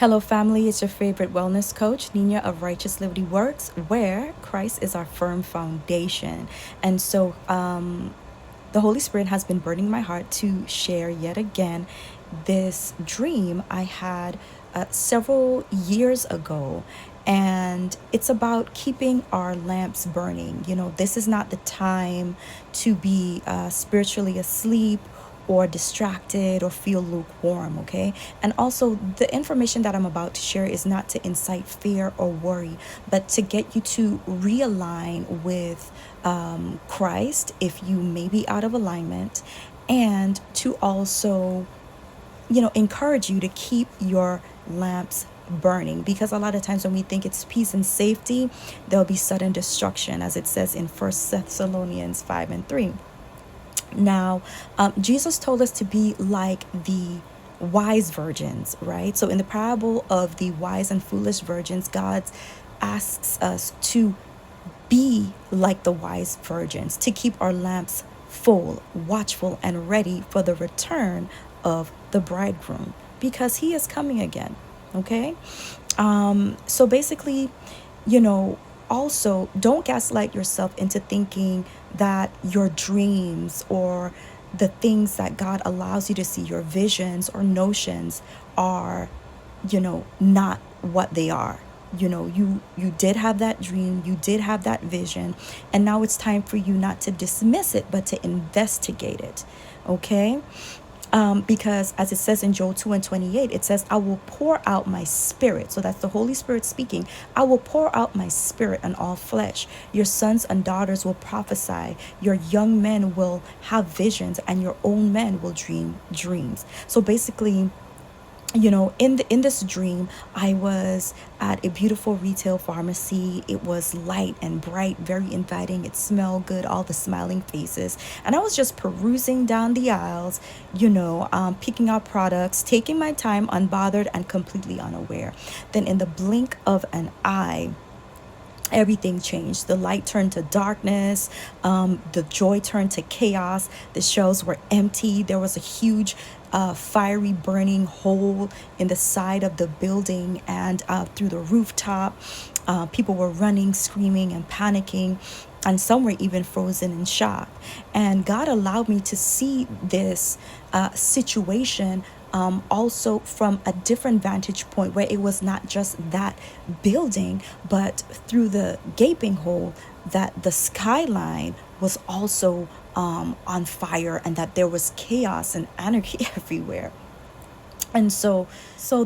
Hello, family. It's your favorite wellness coach, Nina of Righteous Liberty Works, where Christ is our firm foundation. And so, the Holy Spirit has been burning my heart to share yet again this dream I had several years ago. And it's about keeping our lamps burning. You know, this is not the time to be spiritually asleep or distracted or feel lukewarm, okay? And also, the information that I'm about to share is not to incite fear or worry, but to get you to realign with Christ if you may be out of alignment, and to also, encourage you to keep your lamps burning, because a lot of times when we think it's peace and safety, there'll be sudden destruction, as it says in First Thessalonians 5 and 3. Now, Jesus told us to be like the wise virgins, right? So in the parable of the wise and foolish virgins, God asks us to be like the wise virgins, to keep our lamps full, watchful, and ready for the return of the bridegroom, because he is coming again. Okay? So basically, you know, also don't gaslight yourself into thinking that your dreams or the things that God allows you to see, your visions or notions, are, not what they are. You did have that dream, you did have that vision, and now it's time for you not to dismiss it, but to investigate it. Okay? Because as it says in Joel 2 and 28, it says, I will pour out my spirit. So that's the Holy Spirit speaking. I will pour out my spirit on all flesh. Your sons and daughters will prophesy. Your young men will have visions, and your old men will dream dreams. So basically, in this dream, I was at a beautiful retail pharmacy. It was light and bright, very inviting. It smelled good, all the smiling faces, and I was just perusing down the aisles, picking out products, taking my time, unbothered and completely unaware. Then in the blink of an eye, everything changed. The light turned to darkness. The joy turned to chaos. The shelves were empty. There was a huge fiery burning hole in the side of the building and through the rooftop. People were running, screaming, and panicking. And some were even frozen in shock. And God allowed me to see this situation also from a different vantage point, where it was not just that building, but through the gaping hole, that the skyline was also on fire, and that there was chaos and anarchy everywhere. And so the